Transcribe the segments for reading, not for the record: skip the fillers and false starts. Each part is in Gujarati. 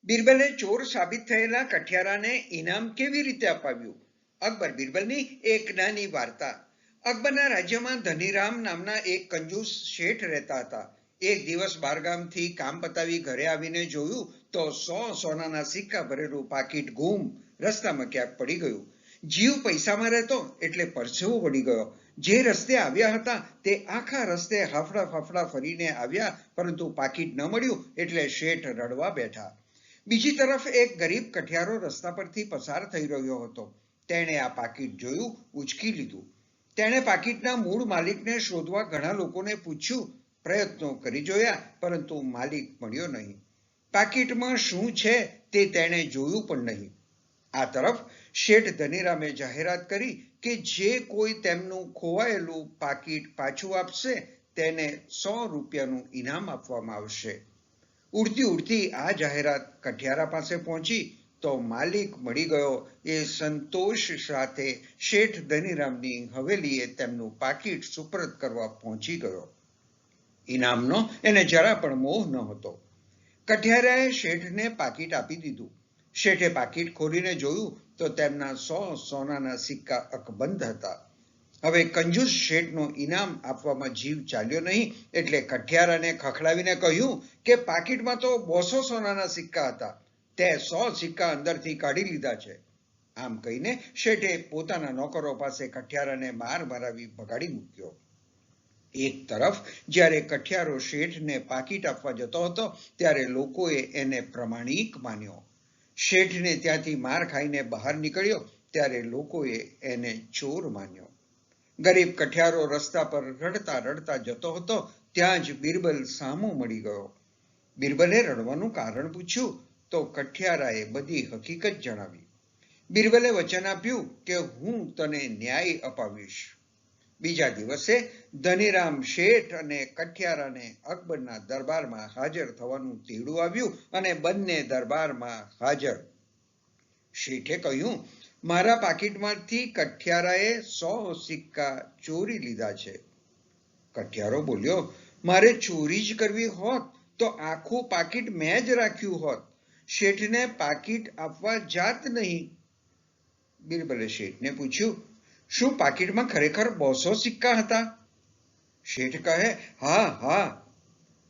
બિરબલે ચોર સાબિત થયેલા કઠિયારાને ઇનામ કેવી રીતે અપાવ્યું? અકબર બિરબલની એક નાની વાર્તા. અકબરના રાજ્યમાં ધનીરામ નામના એક કંજૂસ શેઠ રહેતા હતા. એક દિવસ બહારગામથી કામ પતાવી ઘરે આવીને જોયું તો 100 સોનાના સિક્કા ભરેલું પાકીટ ગુમ રસ્તામાં ક્યાંક પડી ગયું. જીવ પૈસામાં રહેતો એટલે પરસેવો વળી ગયો. જે રસ્તે આવ્યા હતા તે આખા રસ્તે હાફડા ફાફડા ફરીને આવ્યા, પરંતુ પાકીટ ન મળ્યું એટલે શેઠ રડવા બેઠા. બીજી તરફ એક ગરીબ કઠિયારો રસ્તા પરથી પસાર થઈ રહ્યો હતો. તેણે આ પાકીટ જોયું, ઉચકી લીધું. તેણે પાકીટના મૂળ માલિકને શોધવા ઘણા લોકોને પૂછ્યું, પ્રયત્નો કરી જોયા, પરંતુ માલિક મળ્યો નહીં. પાકીટમાં શું છે તે તેણે જોયું પણ નહીં. આ તરફ શેઠ ધનીરામે જાહેરાત કરી કે જે કોઈ તેમનું ખોવાયેલું પાકીટ પાછું આપશે તેને 100 રૂપિયાનું ઇનામ આપવામાં આવશે. ઉડતી ઉડતી આ જાહેરાત કઠિયારા પાસે પહોંચી તો માલિક મળી ગયો એ સંતોષ સાથે શેઠ ધનીરામની હવેલીએ તેમનું પાકીટ સુપરત કરવા પહોંચી ગયો. ઇનામનો એને જરા પણ મોહ ન હતો. કઠિયારાએ શેઠને પાકીટ આપી દીધું. શેઠે પાકીટ ખોલીને જોયું તો તેમના 100 સોનાના સિક્કા અકબંધ હતા. હવે કંજૂસ શેઠનો ઇનામ આપવામાં જીવ ચાલ્યો નહીં એટલે કઠિયારાને ખખડાવીને કહ્યું કે પાકીટમાં તો 200 સોનાના સિક્કા હતા, તે 100 સિક્કા અંદરથી કાઢી લીધા છે. આમ કહીને શેઠે પોતાના નોકરો પાસે કઠિયારાને માર મરાવી ભગાડી મૂક્યો. એક તરફ જ્યારે કઠિયારો શેઠને પાકીટ આપવા જતો હતો ત્યારે લોકોએ એને પ્રમાણિક માન્યો. શેઠને ત્યાંથી માર ખાઈને બહાર નીકળ્યો ત્યારે લોકોએ એને ચોર માન્યો. ગરીબ કઠિયારો રસ્તા પર રડતા રડતા જતો હતો ત્યાં જ બિરબલ સામો મળી ગયો. બિરબલે રડવાનું કારણ પૂછ્યું તો કઠિયારાએ બધી હકીકત જણાવી. બિરબલે વચન આપ્યું કે હું તને ન્યાય અપાવીશ. બીજા દિવસે ધનીરામ શેઠ અને કઠિયારાને અકબરના દરબારમાં હાજર થવાનું તેડું આવ્યું અને બંને દરબારમાં હાજર. શેઠે કહ્યું, મારા પાકીટમાંથી કઠિયારાએ 100 સિક્કા ચોરી લીધા છે. કઠિયારો બોલ્યો, મારે ચોરી જ કરવી હોત તો આખું પાકીટ મેં જ રાખ્યું હોત. શેઠને પાકીટ આપવા જાત નહીં. બિરબલે શેઠને પૂછ્યું, શું પાકીટમાં ખરેખર 200 સિક્કા હતા? શેઠ કહે, હા હા.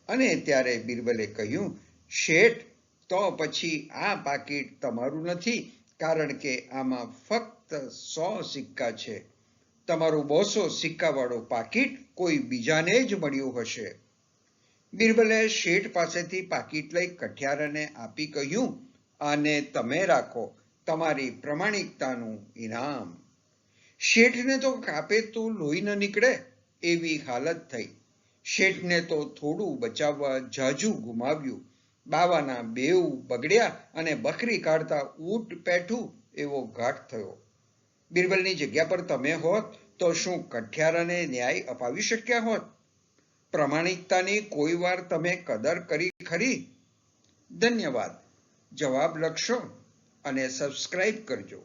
અને ત્યારે બિરબલે કહ્યું, શેઠ, તો પછી આ પાકીટ તમારું નથી, કારણ કે આમાં ફક્ત 100 સિક્કા છે. તમારું 200 સિક્કાવાળું પાકીટ કોઈ બીજાને જ મળ્યું હશે. બિરબલે શેઠ પાસેથી પાકીટ લઈ કઠિયારાને આપી કહ્યું, આને તમે રાખો, તમારી પ્રમાણિકતાનું ઇનામ. શેઠને તો કાપે તો લોહી ન નીકળે એવી હાલત થઈ. શેઠને તો થોડું બચાવવા જાજુ ગુમાવ્યું. બાવાના બેઉ બગડ્યા અને બકરી કાઢતા ઊંટ પેઠું એવો ઘાટ થયો. બિરબલની જગ્યા પર તમે હોત તો શું કઠિયારાને ન્યાય અપાવી શક્યા હોત? પ્રમાણિકતાની કોઈ વાર તમે કદર કરી ખરી? ધન્યવાદ. જવાબ લખશો અને સબસ્ક્રાઇબ કરજો.